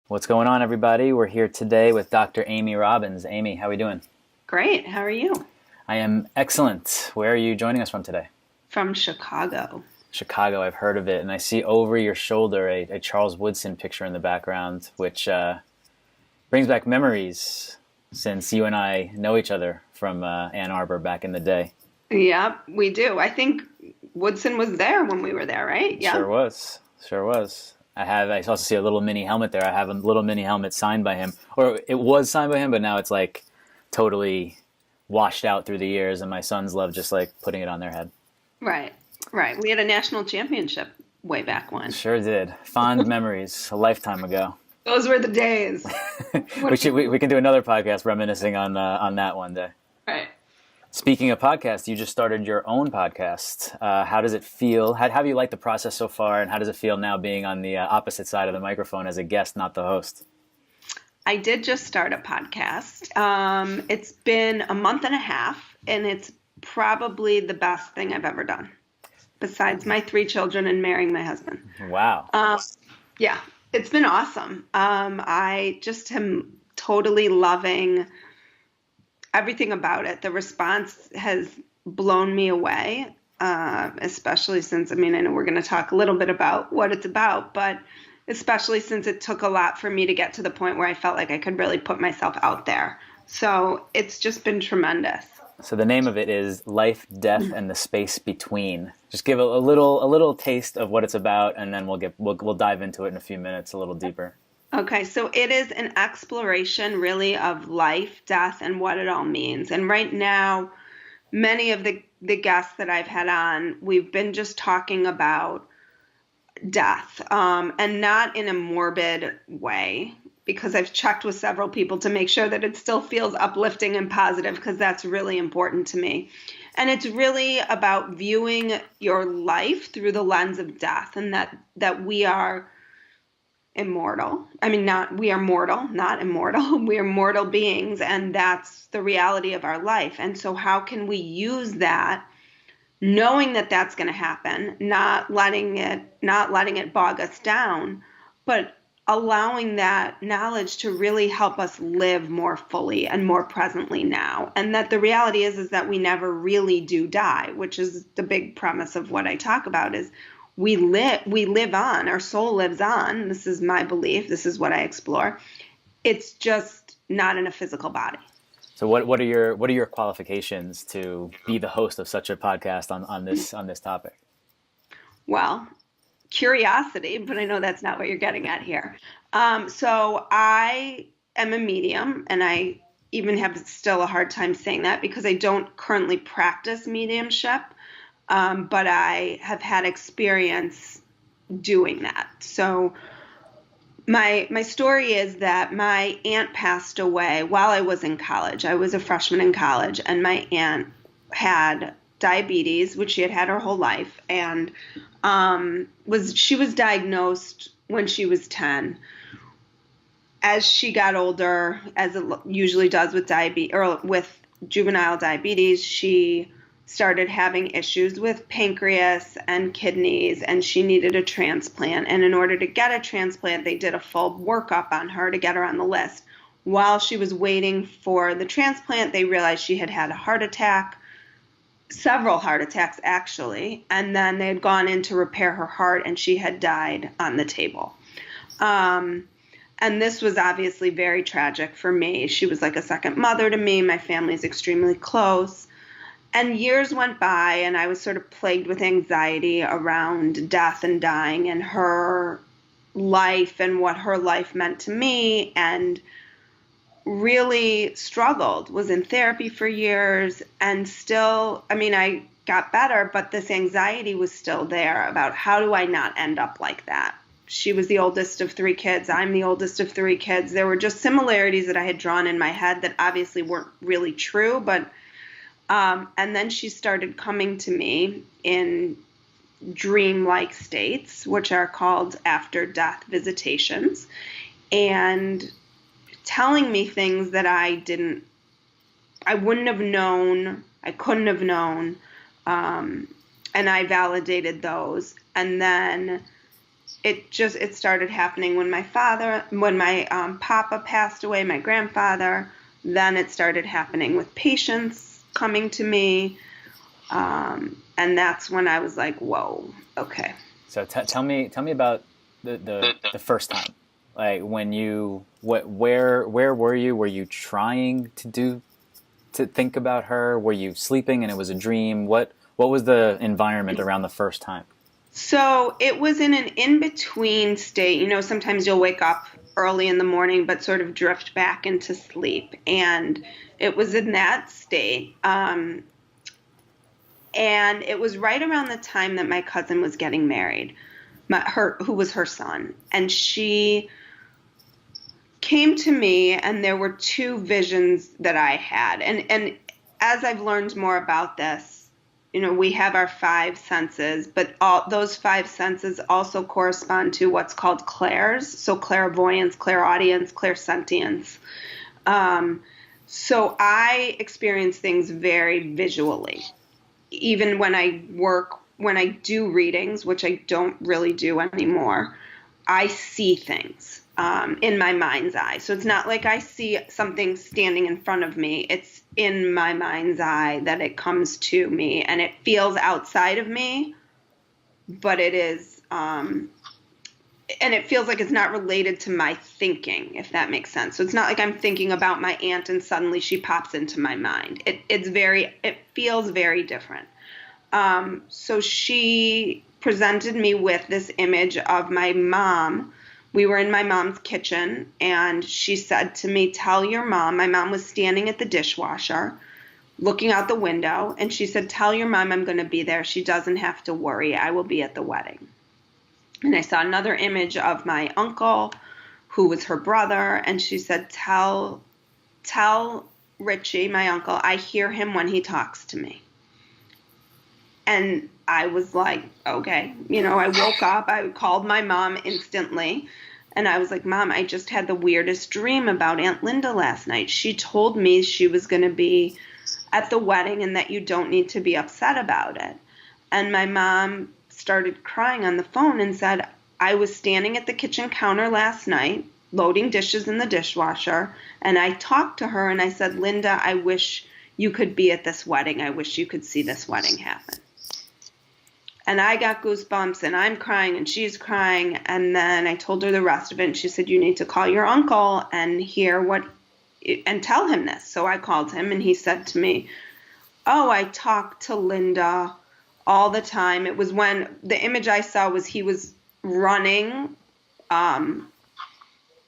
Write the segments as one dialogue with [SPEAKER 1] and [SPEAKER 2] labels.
[SPEAKER 1] What's going on, everybody? We're here today with Dr. Amy Robbins. Amy, how are we doing?
[SPEAKER 2] Great. How are you?
[SPEAKER 1] I am excellent. Where are you joining us from today?
[SPEAKER 2] From Chicago.
[SPEAKER 1] Chicago, I've heard of it. And I see over your shoulder a Charles Woodson picture in the background, which brings back memories since you and I know each other from Ann Arbor back in the day.
[SPEAKER 2] Yep, we do. I think Woodson was there when we were there, right? Yeah.
[SPEAKER 1] Sure was. Sure was. I also see a little mini helmet there. I have a little mini helmet signed by him. Or it was signed by him, but now it's like totally washed out through the years, and my sons love just like putting it on their head.
[SPEAKER 2] Right. Right. We had a national championship way back when.
[SPEAKER 1] Sure did. Fond memories, a lifetime ago.
[SPEAKER 2] Those were the days.
[SPEAKER 1] We can do another podcast reminiscing on that one day.
[SPEAKER 2] Right.
[SPEAKER 1] Speaking of podcasts, you just started your own podcast. How does it feel? How have you liked the process so far, and how does it feel now being on the opposite side of the microphone as a guest, not the host?
[SPEAKER 2] I did just start a podcast. It's been a month and a half, and it's probably the best thing I've ever done, besides my 3 children and marrying my husband.
[SPEAKER 1] Wow.
[SPEAKER 2] Yeah, it's been awesome. I just am totally loving everything about it. The response has blown me away, especially since, I know we're going to talk a little bit about what it's about, but especially since it took a lot for me to get to the point where I felt like I could really put myself out there. So it's just been tremendous.
[SPEAKER 1] So the name of it is Life, Death, and the Space Between. Just give a little taste of what it's about, and then we'll dive into it in a few minutes a little deeper.
[SPEAKER 2] Okay, so it is an exploration really of life, death, and what it all means. And right now, many of the guests that I've had on, we've been just talking about death, and not in a morbid way, because I've checked with several people to make sure that it still feels uplifting and positive, because that's really important to me. And it's really about viewing your life through the lens of death, and that we are immortal. We are mortal, not immortal. We are mortal beings, and that's the reality of our life. And so how can we use that, knowing that that's going to happen, not letting it bog us down, but allowing that knowledge to really help us live more fully and more presently now. And that the reality is that we never really do die, which is the big premise of what I talk about, is we live on, our soul lives on. This is my belief. This is what I explore. It's just not in a physical body.
[SPEAKER 1] So what are your qualifications to be the host of such a podcast on this topic?
[SPEAKER 2] Well, curiosity, but I know that's not what you're getting at here. So I am a medium, and I even have still a hard time saying that because I don't currently practice mediumship. But I have had experience doing that. So my story is that my aunt passed away while I was in college. I was a freshman in college, and my aunt had diabetes, which she had had her whole life, and she was diagnosed when she was 10. As she got older, as it usually does with diabetes or with juvenile diabetes, she started having issues with pancreas and kidneys, and she needed a transplant. And in order to get a transplant, they did a full workup on her to get her on the list. While she was waiting for the transplant, they realized she had had a heart attack, several heart attacks actually, and then they had gone in to repair her heart, and she had died on the table. And this was obviously very tragic for me. She was like a second mother to me. My family is extremely close. And years went by, and I was sort of plagued with anxiety around death and dying and her life and what her life meant to me, and really struggled, was in therapy for years, and still, I got better, but this anxiety was still there about how do I not end up like that? She was the oldest of 3 kids. I'm the oldest of 3 kids. There were just similarities that I had drawn in my head that obviously weren't really true, but and then she started coming to me in dream-like states, which are called after-death visitations, and telling me things that I wouldn't have known, I couldn't have known, and I validated those. And then it started happening when my papa passed away, my grandfather. Then it started happening with patients coming to me. And that's when I was like, whoa, okay.
[SPEAKER 1] So tell me about the first time, like when you where were you? Were you trying to think about her? Were you sleeping and it was a dream? What was the environment around the first time?
[SPEAKER 2] So it was in an in-between state. You know, sometimes you'll wake up early in the morning, but sort of drift back into sleep. And it was in that state. And it was right around the time that my cousin was getting married, who was her son. And she came to me, and there were two visions that I had. And as I've learned more about this, you know, we have our five senses, but all those five senses also correspond to what's called clairs. So clairvoyance, clairaudience, clairsentience. So I experience things very visually. Even when I do readings, which I don't really do anymore, I see things in my mind's eye. So it's not like I see something standing in front of me. It's in my mind's eye that it comes to me, and it feels outside of me, but it is, and it feels like it's not related to my thinking, if that makes sense. So it's not like I'm thinking about my aunt and suddenly she pops into my mind. It feels very different. So she presented me with this image of my mom. We were in my mom's kitchen, and she said to me, tell your mom. My mom was standing at the dishwasher looking out the window, and she said, tell your mom I'm going to be there. She doesn't have to worry. I will be at the wedding. And I saw another image of my uncle, who was her brother, and she said, tell Richie, my uncle, I hear him when he talks to me. And I was like, okay. You know, I woke up, I called my mom instantly, and I was like, Mom, I just had the weirdest dream about Aunt Linda last night. She told me she was going to be at the wedding and that you don't need to be upset about it. And my mom started crying on the phone and said, I was standing at the kitchen counter last night, loading dishes in the dishwasher, and I talked to her and I said, Linda, I wish you could be at this wedding. I wish you could see this wedding happen. And I got goosebumps, and I'm crying, and she's crying. And then I told her the rest of it, and she said, you need to call your uncle and and tell him this. So I called him, and he said to me, oh, I talk to Linda all the time. It was when the image I saw was he was running,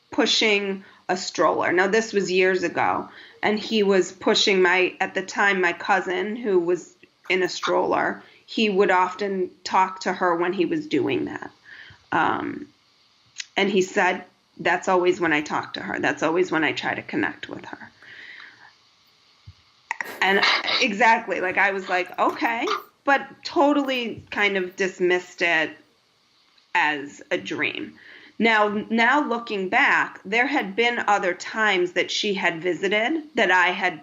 [SPEAKER 2] pushing a stroller. Now, this was years ago, and he was pushing at the time, my cousin, who was in a stroller. He would often talk to her when he was doing that. And he said, that's always when I talk to her. That's always when I try to connect with her. And exactly, like I was like, okay, but totally kind of dismissed it as a dream. Now looking back, there had been other times that she had visited that I had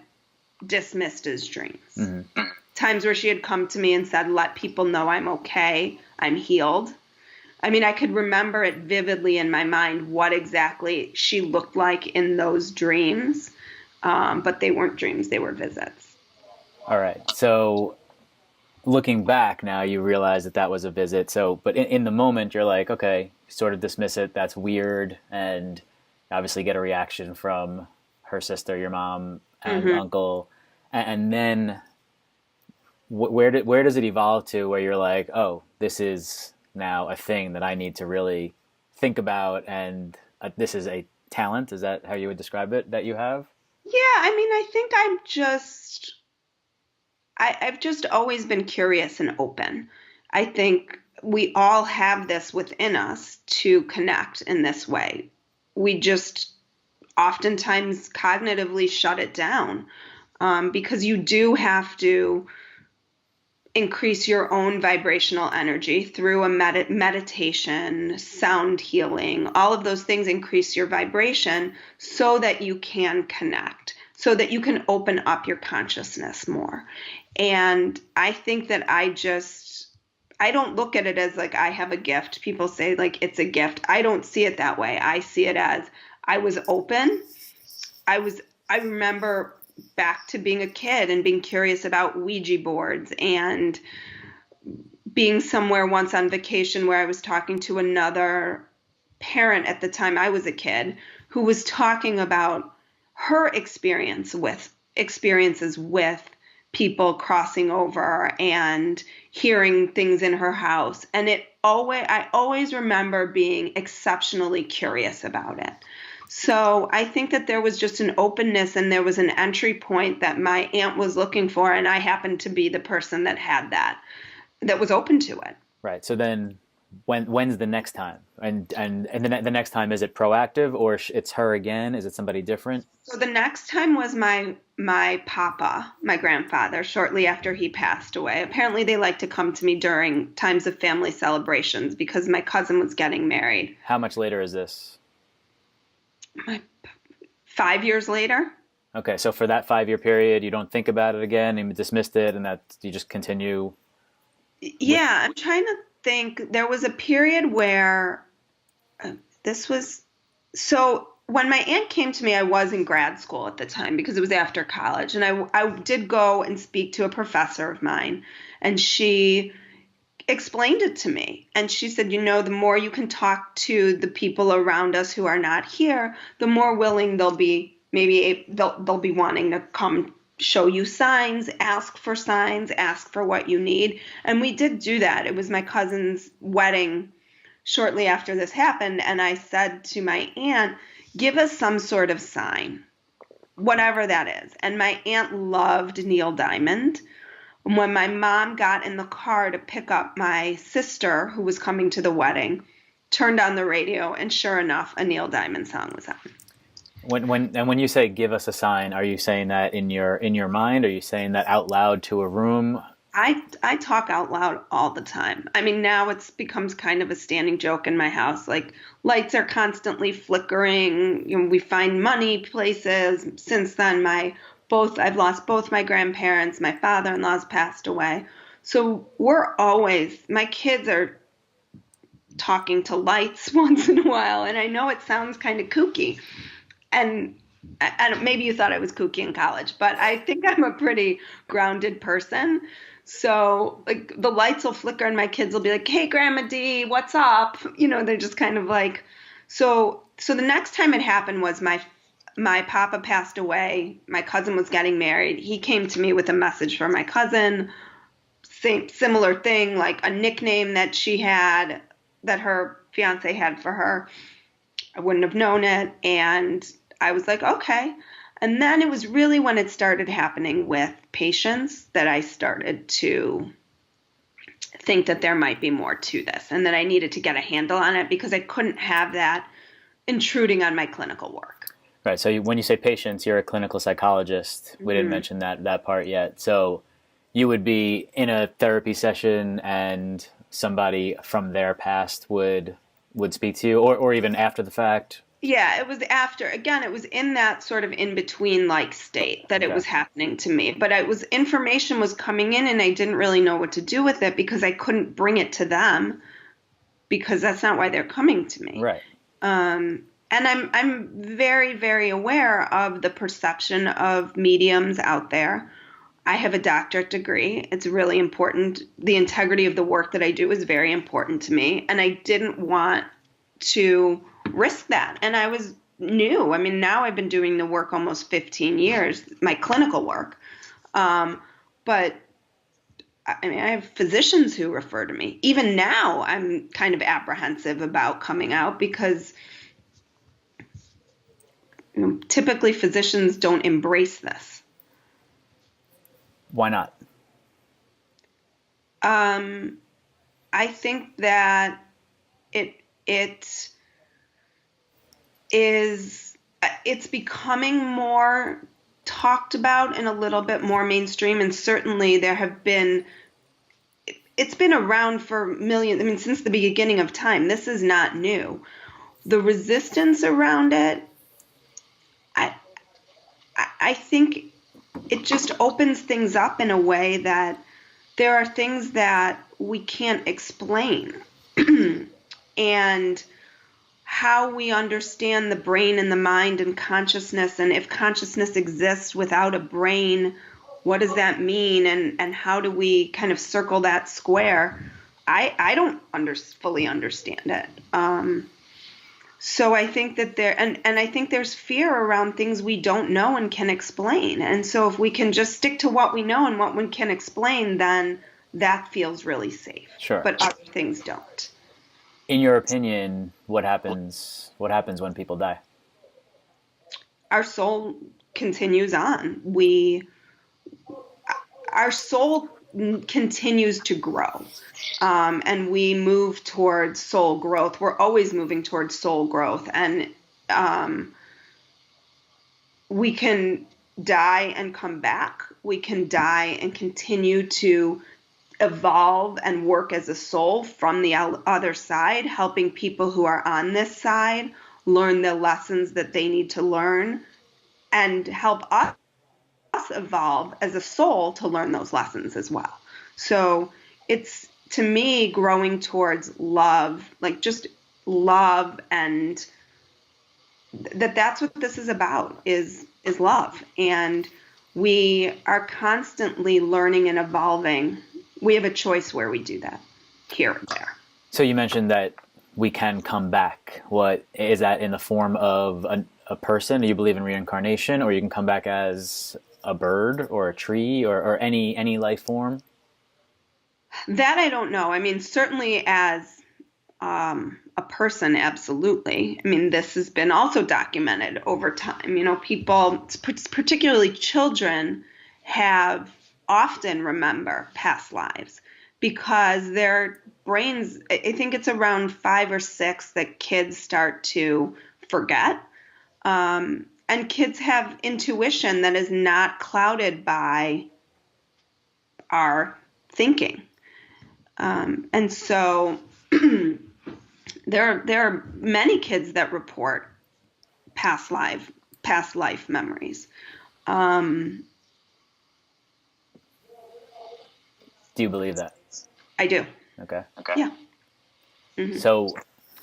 [SPEAKER 2] dismissed as dreams. Mm-hmm. Times where she had come to me and said, let people know I'm okay, I'm healed. I mean, I could remember it vividly in my mind what exactly she looked like in those dreams, but they weren't dreams, they were visits.
[SPEAKER 1] All right. So looking back now, you realize that was a visit. So, but in the moment, you're like, okay, sort of dismiss it. That's weird. And obviously get a reaction from her sister, your mom, and mm-hmm. uncle. And then where does it evolve to where you're like, oh, this is now a thing that I need to really think about, and this is a talent? Is that how you would describe it that you have?
[SPEAKER 2] Yeah, I mean, I think I've just always been curious and open. I think we all have this within us to connect in this way. We just oftentimes cognitively shut it down because you do have to increase your own vibrational energy through a meditation, sound healing. All of those things increase your vibration so that you can connect, so that you can open up your consciousness more. And I think that I don't look at it as like I have a gift. People say like it's a gift. I don't see it that way. I see it as I was open. I was I remember back to being a kid and being curious about Ouija boards and being somewhere once on vacation where I was talking to another parent at the time I was a kid who was talking about her experiences with people crossing over and hearing things in her house. And I always remember being exceptionally curious about it. So I think that there was just an openness and there was an entry point that my aunt was looking for, and I happened to be the person that had that was open to it.
[SPEAKER 1] Right. So then when's the next time? And the next time, is it proactive or it's her again? Is it somebody different?
[SPEAKER 2] So the next time was my papa, my grandfather, shortly after he passed away. Apparently they like to come to me during times of family celebrations because my cousin was getting married.
[SPEAKER 1] How much later is this?
[SPEAKER 2] 5 years later.
[SPEAKER 1] Okay, so for that 5-year period, you don't think about it again, and dismissed it, and that you just continue.
[SPEAKER 2] Yeah, I'm trying to think. There was a period where this was so when my aunt came to me, I was in grad school at the time because it was after college. And I did go and speak to a professor of mine, and she explained it to me. And she said, the more you can talk to the people around us who are not here, the more willing they'll be. Maybe they'll be wanting to come show you signs, ask for what you need. And we did do that. It was my cousin's wedding shortly after this happened. And I said to my aunt, give us some sort of sign, whatever that is. And my aunt loved Neil Diamond. When my mom got in the car to pick up my sister, who was coming to the wedding, turned on the radio, and sure enough, a Neil Diamond song was on.
[SPEAKER 1] When you say give us a sign, are you saying that in your mind? Are you saying that out loud to a room?
[SPEAKER 2] I talk out loud all the time. I mean, now it's becomes kind of a standing joke in my house. Like, lights are constantly flickering. We find money places. Since then, I've lost both my grandparents. My father-in-law's passed away. So my kids are talking to lights once in a while. And I know it sounds kind of kooky. And maybe you thought I was kooky in college, but I think I'm a pretty grounded person. So like the lights will flicker and my kids will be like, hey, Grandma D, what's up? They're just kind of like, so the next time it happened was my papa passed away. My cousin was getting married. He came to me with a message for my cousin. Similar thing, like a nickname that she had, that her fiance had for her. I wouldn't have known it. And I was like, okay. And then it was really when it started happening with patients that I started to think that there might be more to this and that I needed to get a handle on it because I couldn't have that intruding on my clinical work.
[SPEAKER 1] Right. So when you say patients, you're a clinical psychologist. We didn't mention that part yet. So you would be in a therapy session and somebody from their past would speak to you, or even after the fact.
[SPEAKER 2] Yeah, it was after. Again, it was in that sort of in-between like state that it was happening to me. But information was coming in and I didn't really know what to do with it because I couldn't bring it to them because that's not why they're coming to me.
[SPEAKER 1] Right.
[SPEAKER 2] And I'm very, very aware of the perception of mediums out there. I have a doctorate degree. It's really important. The integrity of the work that I do is very important to me. And I didn't want to risk that. And I was new. I mean, now I've been doing the work almost 15 years, my clinical work. But I mean, I have physicians who refer to me. Even now, I'm kind of apprehensive about coming out because typically physicians don't embrace this.
[SPEAKER 1] Why not?
[SPEAKER 2] I think that it's becoming more talked about and a little bit more mainstream. And certainly it's been around for millions. I mean, since the beginning of time, this is not new. The resistance around it, I think it just opens things up in a way that there are things that we can't explain. And how we understand the brain and the mind and consciousness, and if consciousness exists without a brain, what does that mean, and how do we kind of circle that square? I don't fully understand it. So I think that and I think there's fear around things we don't know and can explain. And so if we can just stick to what we know and what we can explain, then that feels really safe.
[SPEAKER 1] Sure.
[SPEAKER 2] But other things don't.
[SPEAKER 1] In your opinion, what happens when people die?
[SPEAKER 2] Our soul continues on. Our soul continues to grow. And we move towards soul growth. We're always moving towards soul growth. And we can die and come back. We can die and continue to evolve and work as a soul from the other side, helping people who are on this side learn the lessons that they need to learn, and help us evolve as a soul to learn those lessons as well. So it's, to me, growing towards love, like just love, and that's what this is about, is love. And we are constantly learning and evolving. We have a choice where we do that, here and there.
[SPEAKER 1] So you mentioned that we can come back. What is that, in the form of a person? Do you believe in reincarnation, or you can come back as a bird or a tree or any life form?
[SPEAKER 2] That I don't know. I mean, certainly as a person, absolutely. I mean, this has been also documented over time. You know, people, particularly children, have often remember past lives because their brains, I think it's around 5 or 6 that kids start to forget. And kids have intuition that is not clouded by our thinking. And so there are many kids that report past life memories.
[SPEAKER 1] Do you believe that?
[SPEAKER 2] I do.
[SPEAKER 1] Okay.
[SPEAKER 2] Yeah. Mm-hmm.
[SPEAKER 1] So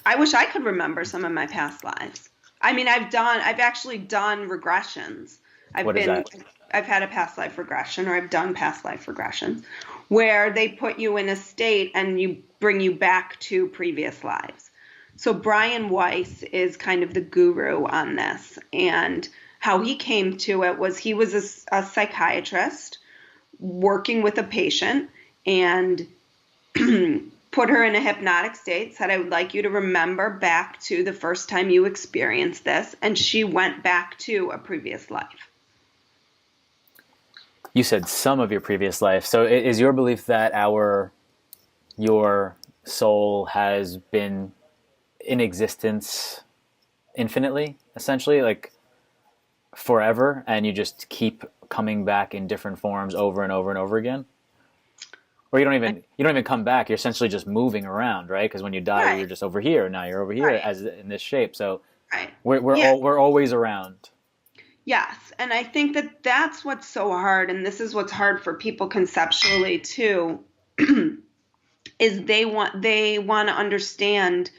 [SPEAKER 2] I wish I could remember some of my past lives. I mean, I've actually done regressions.
[SPEAKER 1] What is that?
[SPEAKER 2] I've had a past life regression, or I've done past life regressions, where they put you in a state and bring you back to previous lives. So Brian Weiss is kind of the guru on this, and how he came to it was he was a psychiatrist working with a patient, and put her in a hypnotic state, said, I would like you to remember back to the first time you experienced this, and she went back to a previous life.
[SPEAKER 1] You said some of your previous life. So is your belief that your soul has been in existence infinitely, essentially, like forever, and you just keep coming back in different forms over and over and over again? Or you don't even come back. You're essentially just moving around, right? Because when you die,
[SPEAKER 2] Right.
[SPEAKER 1] You're just over here. Now you're over here,
[SPEAKER 2] Right.
[SPEAKER 1] as in this shape. So
[SPEAKER 2] Right.
[SPEAKER 1] we're always around.
[SPEAKER 2] Yes, and I think that that's what's so hard, and this is what's hard for people conceptually too, is they want to understand,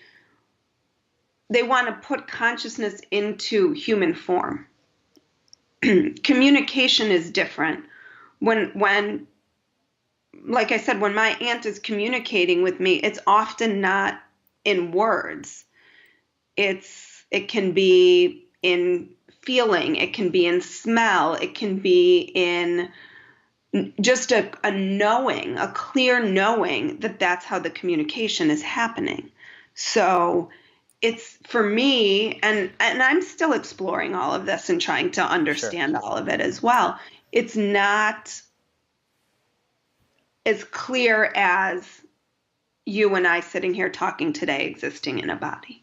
[SPEAKER 2] they want to put consciousness into human form. Communication is different. When like I said, when my aunt is communicating with me, it's often not in words. It can be in feeling, it can be in smell, it can be in just a knowing, a clear knowing that that's how the communication is happening. So it's, for me, and I'm still exploring all of this and trying to understand all of it as well. It's not as clear as you and I sitting here talking today, existing in a body.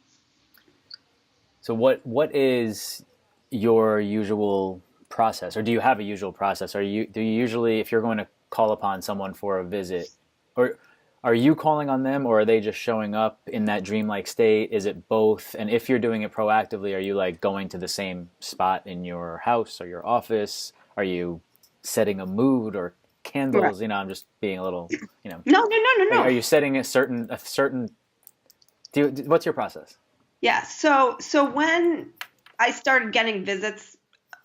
[SPEAKER 1] So what is your usual process, or do you have a usual process? Do you usually, if you're going to call upon someone for a visit, or are you calling on them, or are they just showing up in that dreamlike state? Is it both? And if you're doing it proactively, are you like going to the same spot in your house or your office? Are you setting a mood, or
[SPEAKER 2] Right.
[SPEAKER 1] candles. I'm just being a little,
[SPEAKER 2] No, no, no, no,
[SPEAKER 1] are
[SPEAKER 2] no.
[SPEAKER 1] you setting a certain, what's your process?
[SPEAKER 2] Yeah. So when I started getting visits,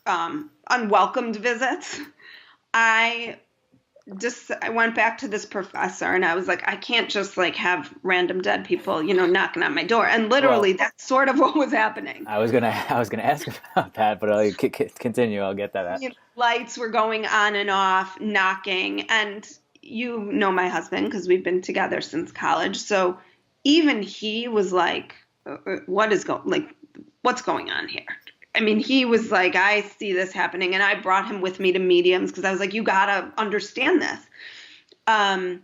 [SPEAKER 2] unwelcomed visits, I I went back to this professor and I was like, I can't just like have random dead people, knocking on my door. And literally
[SPEAKER 1] Well,
[SPEAKER 2] that's sort of what was happening.
[SPEAKER 1] I was gonna ask about that, but I'll continue. I'll get that.
[SPEAKER 2] Lights were going on and off, knocking, and you know my husband because we've been together since college. So even he was like, what's going on here? I mean, he was like, I see this happening, and I brought him with me to mediums because I was like, you gotta understand this. Um,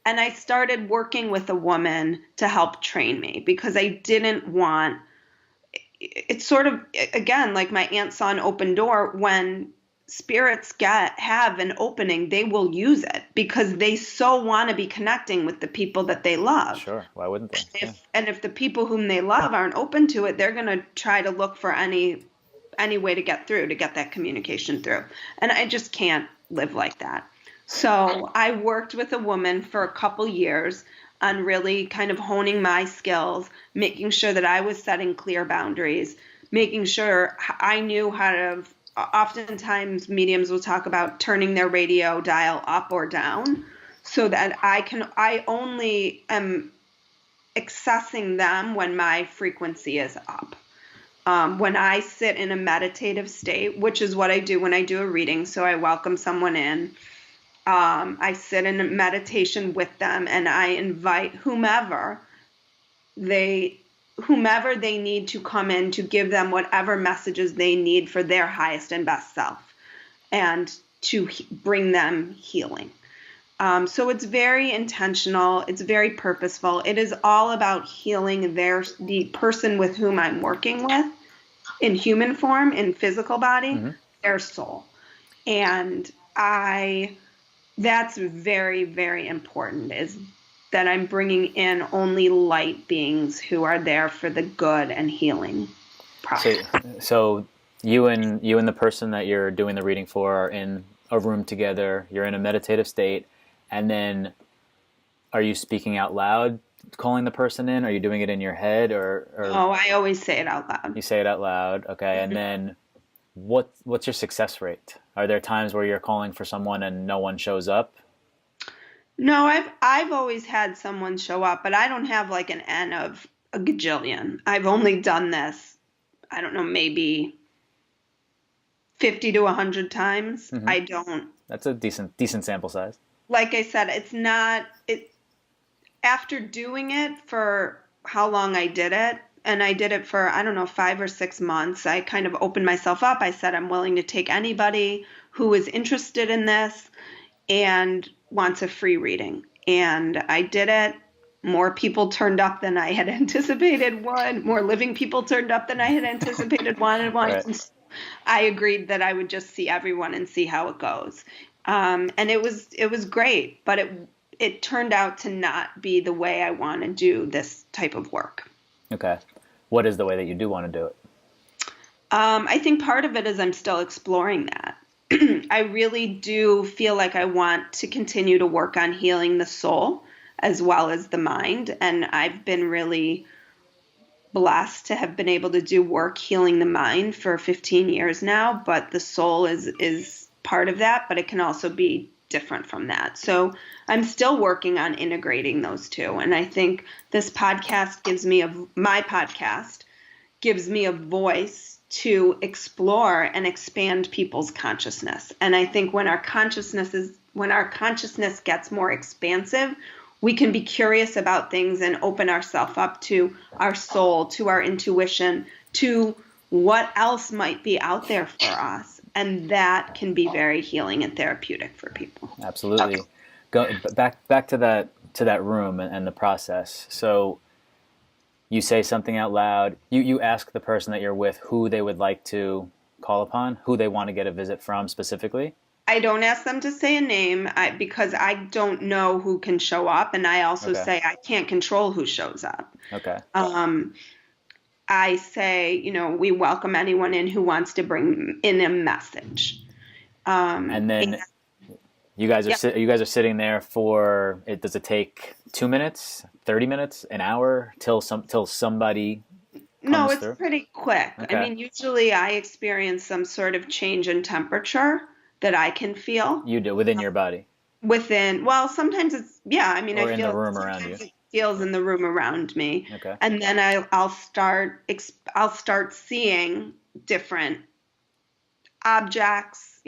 [SPEAKER 2] and I started working with a woman to help train me because I didn't want. It's sort of again like my aunt saw an open door. When spirits have an opening, they will use it because they so want to be connecting with the people that they love.
[SPEAKER 1] Sure. Why wouldn't they? Yeah.
[SPEAKER 2] If the people whom they love aren't open to it, they're going to try to look for any way to get through, to get that communication through. And I just can't live like that. So I worked with a woman for a couple years on really kind of honing my skills, making sure that I was setting clear boundaries, making sure I knew how to. Oftentimes mediums will talk about turning their radio dial up or down so that I only am accessing them when my frequency is up. When I sit in a meditative state, which is what I do when I do a reading, so I welcome someone in, I sit in a meditation with them and I invite whomever they need to come in to give them whatever messages they need for their highest and best self and to bring them healing. So it's very intentional. It's very purposeful. It is all about healing the person with whom I'm working with in human form, in physical body,
[SPEAKER 1] Mm-hmm.
[SPEAKER 2] their soul. And that's very, very important, is that I'm bringing in only light beings who are there for the good and healing process.
[SPEAKER 1] So you and the person that you're doing the reading for are in a room together. You're in a meditative state, and then are you speaking out loud, calling the person in? Are you doing it in your head, or?
[SPEAKER 2] Oh, I always say it out loud.
[SPEAKER 1] You say it out loud, okay?
[SPEAKER 2] Mm-hmm.
[SPEAKER 1] And then what's your success rate? Are there times where you're calling for someone and no one shows up?
[SPEAKER 2] No, I've always had someone show up, but I don't have like an N of a gajillion. I've only done this, I don't know, maybe 50 to 100 times.
[SPEAKER 1] Mm-hmm.
[SPEAKER 2] I don't.
[SPEAKER 1] That's a decent sample size.
[SPEAKER 2] Like I said, it's not it after doing it for how long I did it, and I did it for, I don't know, 5 or 6 months. I kind of opened myself up. I said I'm willing to take anybody who is interested in this and wants a free reading. And I did it. More people turned up than I had anticipated would. More living people turned up than I had anticipated wanted one.
[SPEAKER 1] Right.
[SPEAKER 2] And I agreed that I would just see everyone and see how it goes. And it was great, but it turned out to not be the way I want to do this type of work.
[SPEAKER 1] Okay. What is the way that you do want to do it?
[SPEAKER 2] I think part of it is I'm still exploring that. I really do feel like I want to continue to work on healing the soul as well as the mind. And I've been really blessed to have been able to do work healing the mind for 15 years now. But the soul is part of that, but it can also be different from that. So I'm still working on integrating those two. And I think this podcast my podcast gives me a voice to explore and expand people's consciousness. And I think when our consciousness gets more expansive, we can be curious about things and open ourselves up to our soul, to our intuition, to what else might be out there for us. And that can be very healing and therapeutic for people.
[SPEAKER 1] Absolutely. Go back to that room and the process. So you say something out loud. You ask the person that you're with who they would like to call upon, who they want to get a visit from specifically.
[SPEAKER 2] I don't ask them to say a name because I don't know who can show up. And I also say I can't control who shows up.
[SPEAKER 1] Okay.
[SPEAKER 2] I say, we welcome anyone in who wants to bring in a message.
[SPEAKER 1] And then You guys are sitting there for it. Does it take 2 minutes, 30 minutes, an hour till somebody
[SPEAKER 2] No,
[SPEAKER 1] comes
[SPEAKER 2] it's
[SPEAKER 1] through?
[SPEAKER 2] pretty quick. I
[SPEAKER 1] Okay.
[SPEAKER 2] mean, usually I experience some sort of change in temperature that I can feel
[SPEAKER 1] You do within your body
[SPEAKER 2] within, well, sometimes it's, yeah, I mean, I
[SPEAKER 1] or in the
[SPEAKER 2] feel,
[SPEAKER 1] room around you?
[SPEAKER 2] sometimes it feels in the room around me.
[SPEAKER 1] Okay.
[SPEAKER 2] And then I'll start seeing different objects,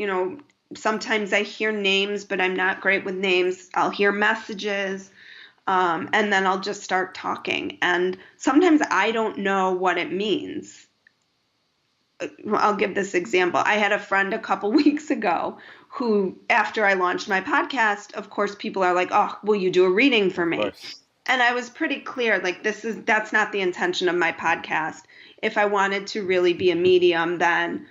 [SPEAKER 2] sometimes I hear names, but I'm not great with names. I'll hear messages, and then I'll just start talking. And sometimes I don't know what it means. I'll give this example. I had a friend a couple weeks ago who, after I launched my podcast, of course, people are like, "Oh, will you do a reading for
[SPEAKER 1] Of
[SPEAKER 2] me?"
[SPEAKER 1] course.
[SPEAKER 2] And I was pretty clear, like, that's not the intention of my podcast. If I wanted to really be a medium, then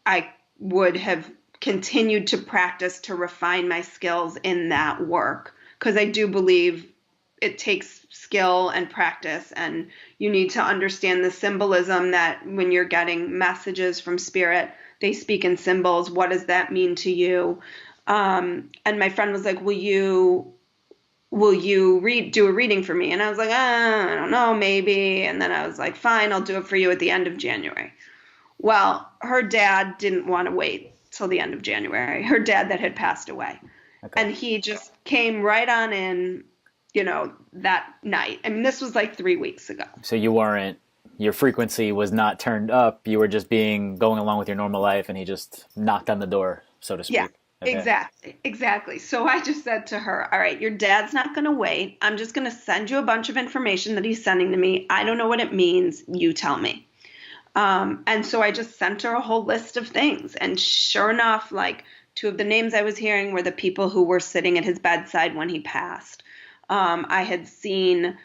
[SPEAKER 2] I would have continued to practice to refine my skills in that work, because I do believe it takes skill and practice, and you need to understand the symbolism that when you're getting messages from spirit, they speak in symbols. What does that mean to you? And my friend was like, will you do a reading for me? And I was like, I don't know, maybe. And then I was like, fine, I'll do it for you at the end of January. Well, her dad didn't want to wait till the end of January, her dad that had passed away.
[SPEAKER 1] Okay.
[SPEAKER 2] And he just came right on in, that night. I mean, this was like 3 weeks ago.
[SPEAKER 1] So your frequency was not turned up. You were just going along with your normal life, and he just knocked on the door, so to
[SPEAKER 2] Yeah,
[SPEAKER 1] speak. Okay.
[SPEAKER 2] exactly. Exactly. So I just said to her, all right, your dad's not going to wait. I'm just going to send you a bunch of information that he's sending to me. I don't know what it means. You tell me. And so I just sent her a whole list of things. And sure enough, like, two of the names I was hearing were the people who were sitting at his bedside when he passed. I had seen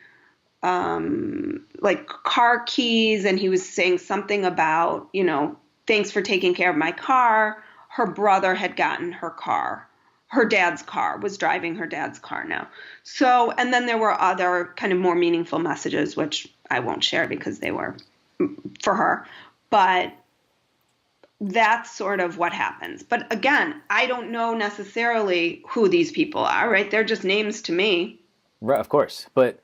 [SPEAKER 2] like car keys, and he was saying something about, thanks for taking care of my car. Her brother had gotten her car. Her dad's car, was driving her dad's car now. So, and then there were other kind of more meaningful messages, which I won't share because they were for her. But that's sort of what happens. But again, I don't know necessarily who these people are, right? They're just names to me.
[SPEAKER 1] Right, of course. But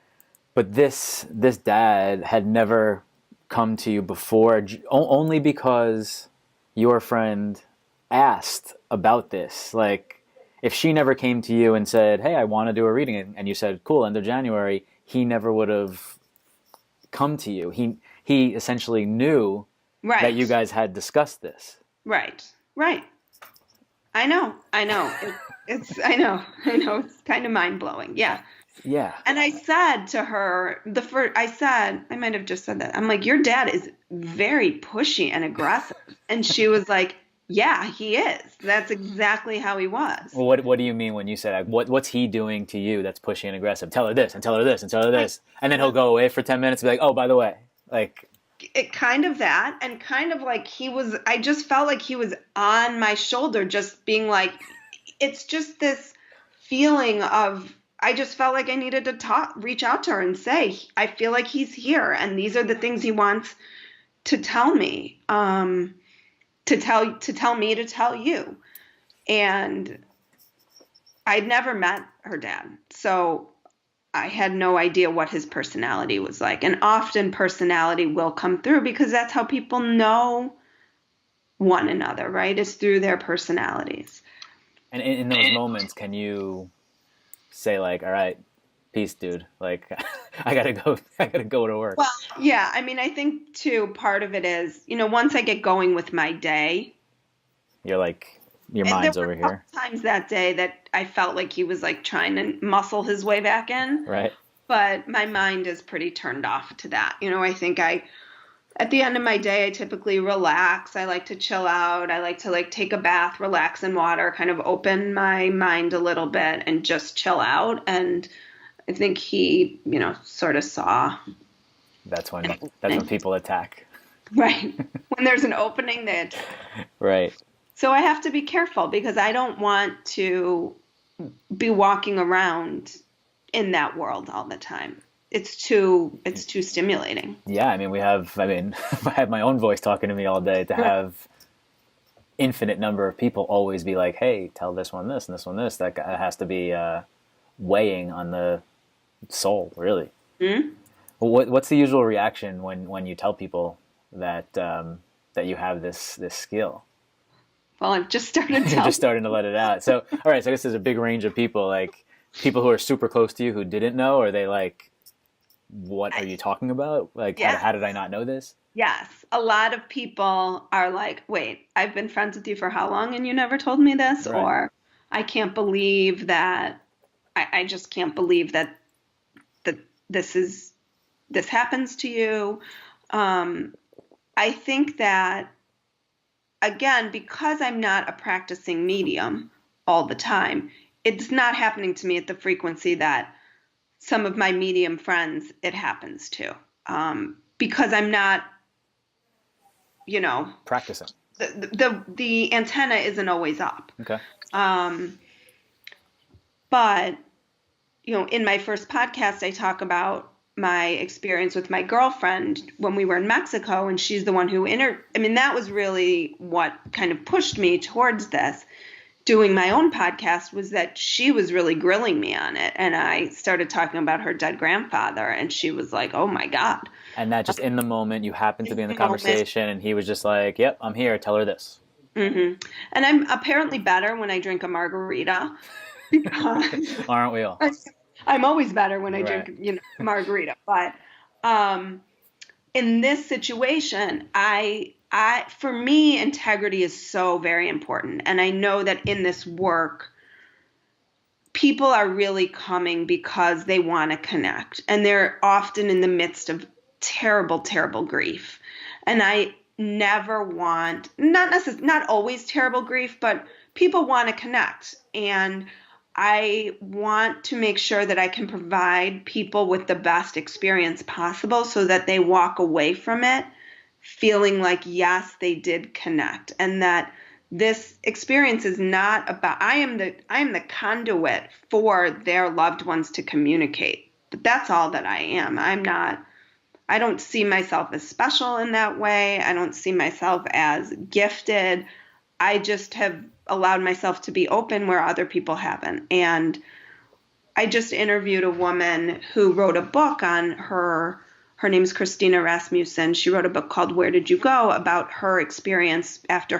[SPEAKER 1] this dad had never come to you before, only because your friend asked about this. Like, if she never came to you and said, "Hey, I want to do a reading," and you said, "Cool, end of January," he never would have come to you. He essentially knew that you
[SPEAKER 2] Right.
[SPEAKER 1] guys had discussed this.
[SPEAKER 2] Right. Right. I know. I know. I know. I know. It's kind of mind blowing. Yeah.
[SPEAKER 1] Yeah.
[SPEAKER 2] And I said to her, I might have just said that. I'm like, your dad is very pushy and aggressive. And she was like, yeah, he is. That's exactly how he was.
[SPEAKER 1] Well, what do you mean when you said what's he doing to you that's pushy and aggressive? Tell her this and tell her this and tell her this, and then he'll go away for 10 minutes and be like, "Oh, by the way," like,
[SPEAKER 2] It kind of that, and kind of like I just felt like he was on my shoulder, just being like, it's just this feeling of, I just felt like I needed to reach out to her and say, I feel like he's here, and these are the things he wants to tell me, to tell me to tell you. And I'd never met her dad, so I had no idea what his personality was like. And often personality will come through because that's how people know one another, right? It's through their personalities.
[SPEAKER 1] and in those moments, can you say like, "All right, peace, dude. Like, I gotta go. I gotta go to work."
[SPEAKER 2] Well, yeah, I mean, I think too, part of it is, once I get going with my day,
[SPEAKER 1] You're like, your
[SPEAKER 2] and there
[SPEAKER 1] mind's
[SPEAKER 2] were
[SPEAKER 1] over
[SPEAKER 2] a couple
[SPEAKER 1] here,
[SPEAKER 2] times that day that I felt like he was like trying to muscle his way back in,
[SPEAKER 1] right?
[SPEAKER 2] but my mind is pretty turned off to that. I think at the end of my day, I typically relax. I like to chill out. I like to like take a bath, relax in water, kind of open my mind a little bit and just chill out. And I think he, sort of saw
[SPEAKER 1] That's
[SPEAKER 2] an
[SPEAKER 1] when
[SPEAKER 2] opening.
[SPEAKER 1] people attack,
[SPEAKER 2] Right. When there's an opening, they attack.
[SPEAKER 1] right?
[SPEAKER 2] So I have to be careful because I don't want to be walking around in that world all the time. It's too stimulating.
[SPEAKER 1] Yeah, I mean, I have my own voice talking to me all day. To
[SPEAKER 2] Right.
[SPEAKER 1] have infinite number of people always be like, hey, tell this one this and this one this. That has to be weighing on the soul, really.
[SPEAKER 2] Hmm?
[SPEAKER 1] What's the usual reaction when you tell people that that you have this skill?
[SPEAKER 2] Well, I've just started
[SPEAKER 1] You're
[SPEAKER 2] telling.
[SPEAKER 1] just starting to let it out. So, all right. So I guess there's a big range of people, like people who are super close to you who didn't know, or they like, what are you talking about? Like,
[SPEAKER 2] Yeah.
[SPEAKER 1] how did I not know this?
[SPEAKER 2] Yes. A lot of people are like, wait, I've been friends with you for how long and you never told me this?
[SPEAKER 1] Right.
[SPEAKER 2] Or I can't believe that, I just can't believe that this happens to you. Um, I think that, again, because I'm not a practicing medium all the time, it's not happening to me at the frequency that some of my medium friends it happens to. Because I'm not, you know,
[SPEAKER 1] Practicing.
[SPEAKER 2] the antenna isn't always up.
[SPEAKER 1] Okay.
[SPEAKER 2] Um, but in my first podcast, I talk about my experience with my girlfriend when we were in Mexico, and she's the one who I mean, that was really what kind of pushed me towards this. Doing my own podcast was that she was really grilling me on it, and I started talking about her dead grandfather, and she was like, "Oh my God."
[SPEAKER 1] And that just in the moment, you happened to be in the
[SPEAKER 2] Moment.
[SPEAKER 1] conversation, and he was just like, "Yep, I'm here. Tell her this."
[SPEAKER 2] Hmm. And I'm apparently better when I drink a margarita because
[SPEAKER 1] Aren't we all?
[SPEAKER 2] I'm always better when I
[SPEAKER 1] Right.
[SPEAKER 2] drink, margarita. But um, in this situation, for me, integrity is so very important. And I know that in this work, people are really coming because they want to connect. And they're often in the midst of terrible, terrible grief. And I never want, not always terrible grief, but people want to connect. And I want to make sure that I can provide people with the best experience possible so that they walk away from it feeling like, yes, they did connect, and that this experience is not about, I am the conduit for their loved ones to communicate. But that's all that I am. I don't see myself as special in that way. I don't see myself as gifted. I just have allowed myself to be open where other people haven't. And I just interviewed a woman who wrote a book on her name is Christina Rasmussen. She wrote a book called Where Did You Go? About her experience after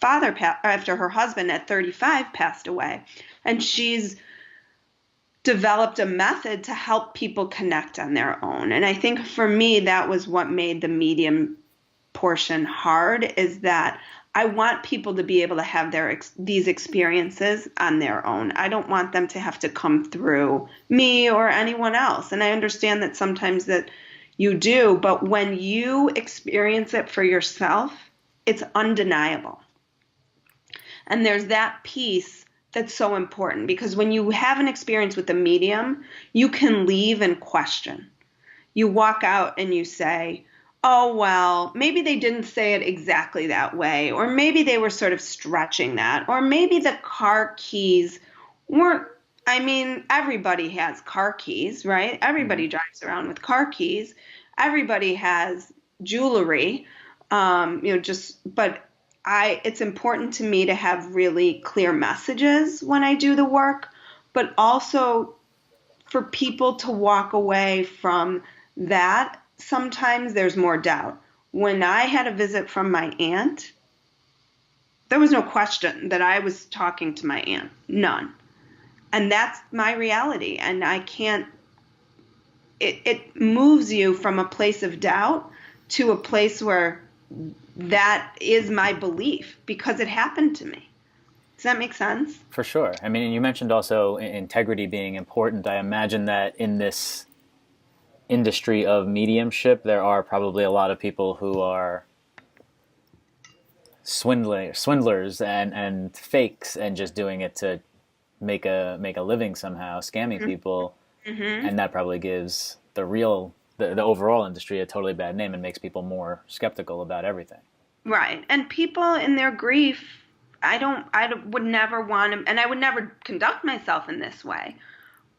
[SPEAKER 2] after her husband at 35 passed away. And she's developed a method to help people connect on their own. And I think for me, that was what made the medium portion hard, is that I want people to be able to have these experiences on their own. I don't want them to have to come through me or anyone else. And I understand that sometimes that you do, but when you experience it for yourself, it's undeniable. And there's that piece that's so important, because when you have an experience with a medium, you can leave and question. You walk out and you say, oh, well, maybe they didn't say it exactly that way, or maybe they were sort of stretching that, or maybe the car keys weren't, I mean, everybody has car keys, right? Everybody drives around with car keys. Everybody has jewelry, but it's important to me to have really clear messages when I do the work, but also for people to walk away from that. Sometimes there's more doubt. When I had a visit from my aunt, there was no question that I was talking to my aunt. None. And that's my reality. And I can't, it moves you from a place of doubt to a place where that is my belief because it happened to me. Does that make sense?
[SPEAKER 1] For sure. I mean, you mentioned also integrity being important. I imagine that in this industry of mediumship, there are probably a lot of people who are swindlers and fakes and just doing it to make a living somehow, scamming people, and that probably gives the overall industry a totally bad name and makes people more skeptical about everything.
[SPEAKER 2] Right. And people in their grief, I would never want to, and I would never conduct myself in this way.